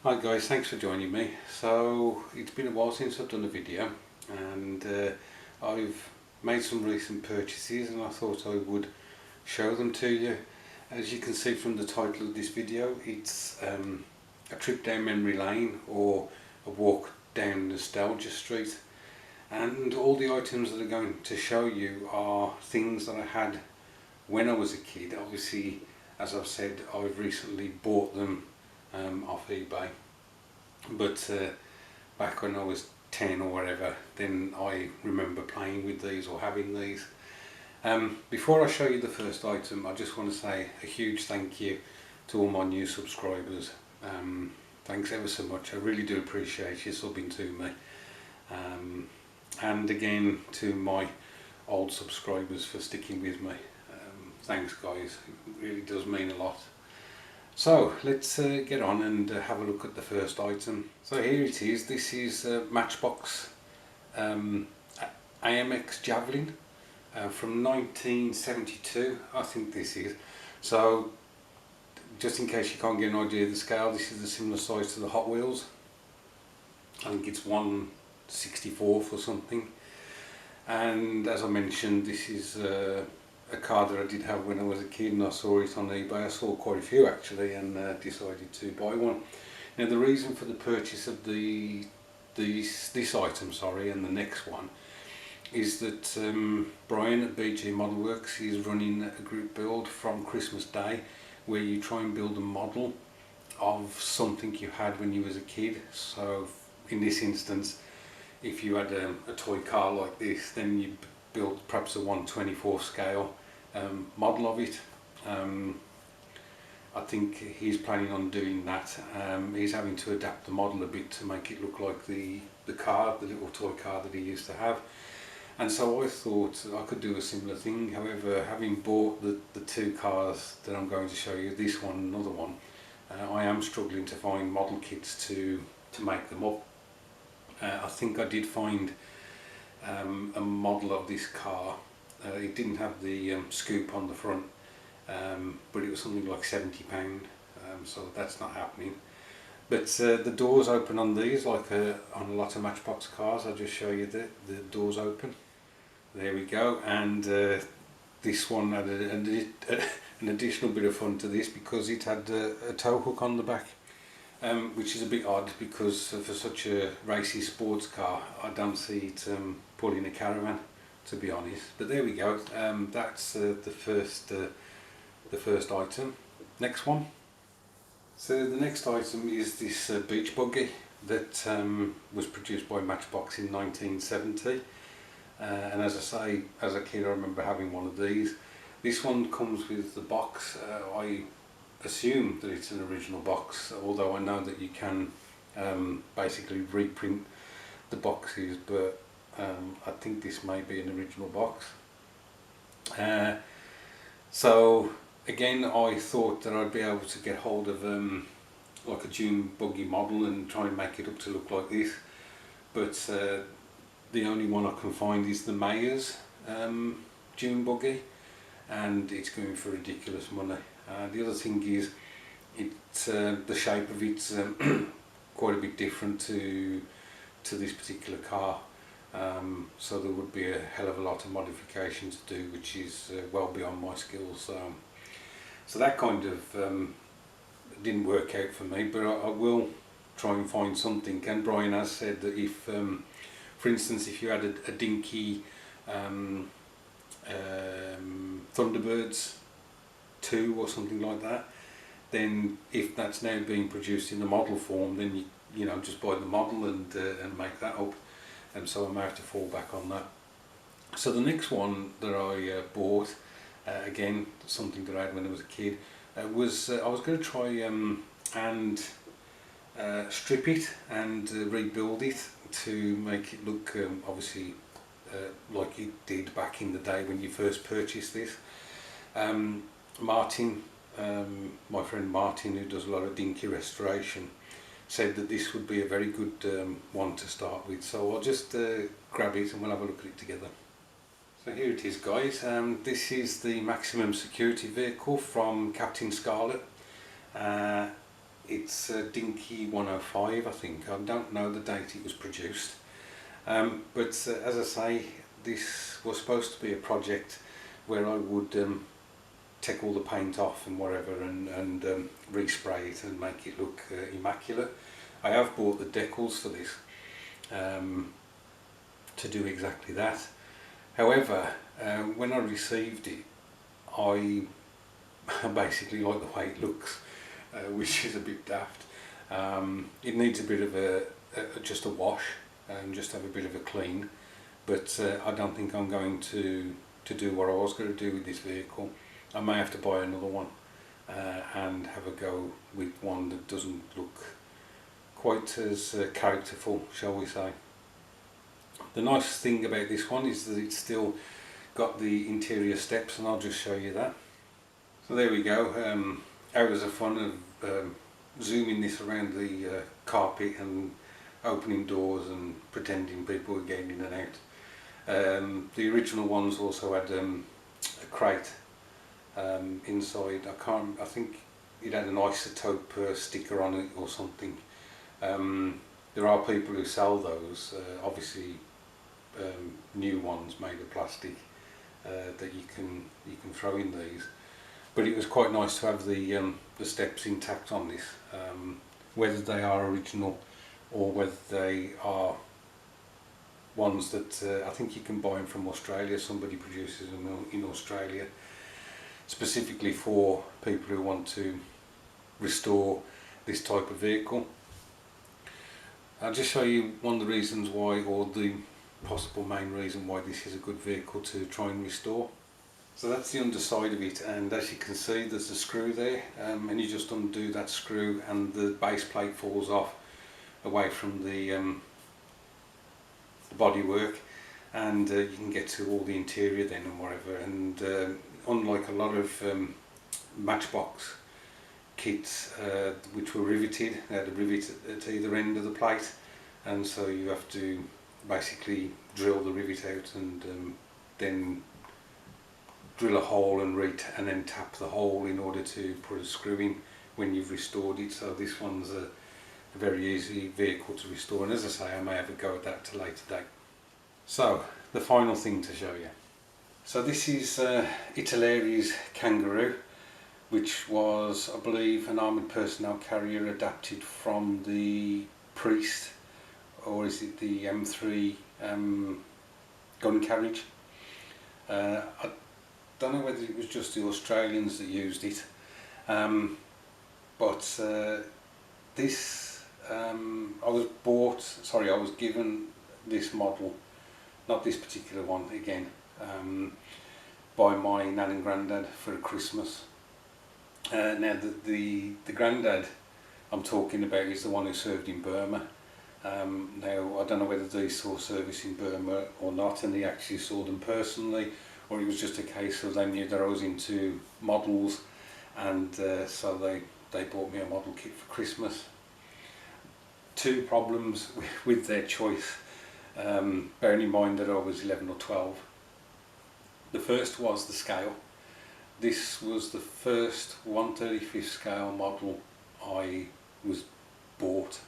Hi guys, thanks for joining me. So it's been a while since I've done a video, and I've made some recent purchases and I thought I would show them to you. As you can see from the title of this video, it's a trip down memory lane or a walk down nostalgia street, and all the items that I'm going to show you are things that I had when I was a kid. Obviously, as I've said, I've recently bought them off eBay, but back when I was 10 or whatever, then I remember playing with these or having these. Before I show you the first item, I just want to say a huge thank you to all my new subscribers. Thanks ever so much, I really do appreciate you subbing to me, and again to my old subscribers for sticking with me. Thanks guys, it really does mean a lot. So let's get on and have a look at the first item. So here it is. This is Matchbox AMX Javelin from 1972, I think this is. So just in case you can't get an idea of the scale, this is a similar size to the Hot Wheels. I think it's 1/64 or something. And as I mentioned, this is a car that I did have when I was a kid, and I saw it on eBay. I saw quite a few actually, and decided to buy one. Now the reason for the purchase of this item, and the next one, is that Brian at BG Model Works is running a group build from Christmas Day, where you try and build a model of something you had when you was a kid. So in this instance, if you had a toy car like this, then you build perhaps a 1/24 scale model of it. I think he's planning on doing that. He's having to adapt the model a bit to make it look like the car, the little toy car that he used to have. And so I thought I could do a similar thing. However, having bought the two cars that I'm going to show you, this one and another one, I am struggling to find model kits to make them up. I think I did find a model of this car. It didn't have the scoop on the front, but it was something like £70, so that's not happening. But the doors open on these, like on a lot of Matchbox cars. I'll just show you the doors open. There we go. And this one had an additional bit of fun to this, because it had a tow hook on the back. Which is a bit odd, because for such a racy sports car, I don't see it pulling a caravan, to be honest. But there we go. That's the first item. Next one. So the next item is this beach buggy that was produced by Matchbox in 1970. And as I say, as a kid, I remember having one of these. This one comes with the box. I assume that it's an original box, although I know that you can basically reprint the boxes, but I think this may be an original box. So again, I thought that I'd be able to get hold of like a dune buggy model and try and make it up to look like this, but the only one I can find is the Mayors dune buggy, and it's going for ridiculous money. The other thing is, the shape of it's quite a bit different to this particular car, so there would be a hell of a lot of modification to do, which is well beyond my skills. So that kind of didn't work out for me, but I will try and find something. And Brian has said that if, for instance, if you had a dinky Thunderbirds 2 or something like that, then if that's now being produced in the model form, then you know, just buy the model and make that up. And so I may have to fall back on that. So the next one that I bought, again something that I had when I was a kid, was I was going to try and strip it and rebuild it to make it look obviously like it did back in the day when you first purchased this. Martin, my friend Martin, who does a lot of dinky restoration, said that this would be a very good one to start with. So I'll just grab it and we'll have a look at it together. So here it is, guys. This is the maximum security vehicle from Captain Scarlet. it's a Dinky 105, I think. I don't know the date it was produced. But as I say, this was supposed to be a project where I would take all the paint off and whatever and respray it and make it look immaculate. I have bought the decals for this to do exactly that. However, when I received it, I basically like the way it looks, which is a bit daft. It needs a bit of just a wash and just have a bit of a clean, but I don't think I'm going to do what I was going to do with this vehicle. I may have to buy another one and have a go with one that doesn't look quite as characterful, shall we say. The nice thing about this one is that it's still got the interior steps, and I'll just show you that. So there we go. Hours of fun of zooming this around the carpet and opening doors and pretending people were getting in and out. The original ones also had a crate inside. I think it had an isotope sticker on it or something. There are people who sell those, obviously new ones made of plastic that you can throw in these. But it was quite nice to have the steps intact on this, whether they are original or whether they are ones that I think you can buy them from Australia. Somebody produces them in Australia specifically for people who want to restore this type of vehicle. I'll just show you one of the reasons why, or the possible main reason why this is a good vehicle to try and restore. So that's the underside of it, and as you can see there's a screw there, and you just undo that screw and the base plate falls off away from the bodywork, and you can get to all the interior then and whatever. And unlike a lot of Matchbox kits which were riveted, they had a rivet at either end of the plate, and so you have to basically drill the rivet out and then drill a hole and then tap the hole in order to put a screw in when you've restored it. So this one's a very easy vehicle to restore, and as I say, I may have a go at that at a later date. So the final thing to show you. So this is Italeris Kangaroo, which was, I believe, an armoured personnel carrier adapted from the Priest, or is it the M3 gun carriage. I don't know whether it was just the Australians that used it, but this I was given this model, not this particular one again, by my nan and granddad for a Christmas. Now the granddad I'm talking about is the one who served in Burma. Now I don't know whether they saw service in Burma or not, and he actually saw them personally, or it was just a case of they knew that I was into models, and so they bought me a model kit for Christmas. Two problems with their choice, bearing in mind that I was 11 or 12. The first was the scale. This was the first 1/35th scale model I was bought.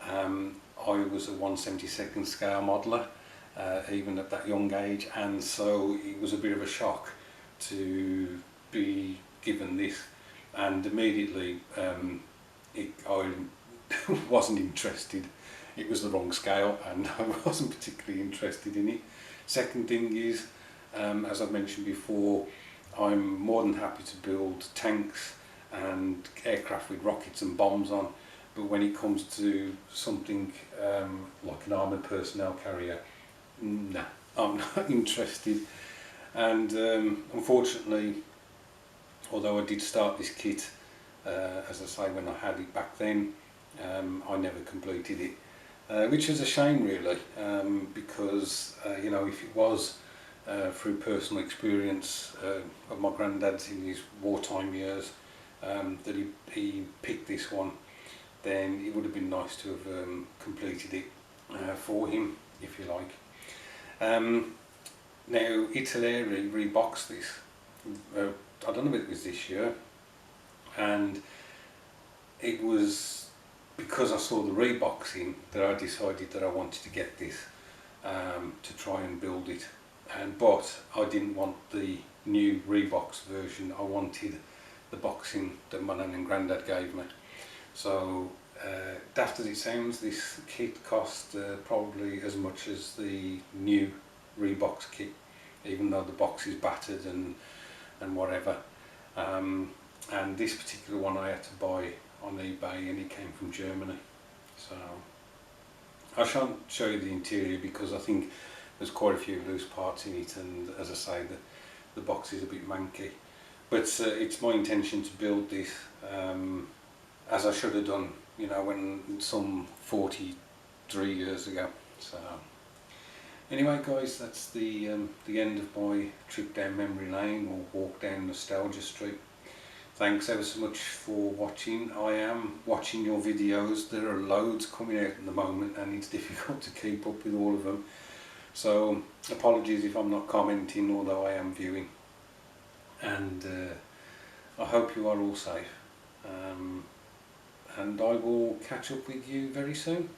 I was a 1/72nd scale modeler, even at that young age, and so it was a bit of a shock to be given this, and immediately I wasn't interested. It was the wrong scale and I wasn't particularly interested in it. Second thing is, as I've mentioned before, I'm more than happy to build tanks and aircraft with rockets and bombs on, but when it comes to something like an armoured personnel carrier, nah, I'm not interested. And unfortunately, although I did start this kit, as I say, when I had it back then, I never completed it, which is a shame really, because you know, if it was through personal experience of my granddad in his wartime years that he picked this one, then it would have been nice to have completed it for him, if you like. Now Italeri reboxed this, I don't know if it was this year, and it was because I saw the reboxing that I decided that I wanted to get this to try and build it. But I didn't want the new Reebox version. I wanted the boxing that my nan and granddad gave me. So daft as it sounds, this kit cost probably as much as the new Reebox kit, even though the box is battered and whatever. And this particular one I had to buy on eBay, and it came from Germany. So I shan't show you the interior because I think there's quite a few loose parts in it, and as I say, the box is a bit manky. But it's my intention to build this as I should have done, you know, when some 43 years ago. So anyway guys, that's the end of my trip down memory lane, or walk down nostalgia street. Thanks ever so much for watching. I am watching your videos. There are loads coming out at the moment and it's difficult to keep up with all of them. So apologies if I'm not commenting, although I am viewing. And I hope you are all safe. And I will catch up with you very soon.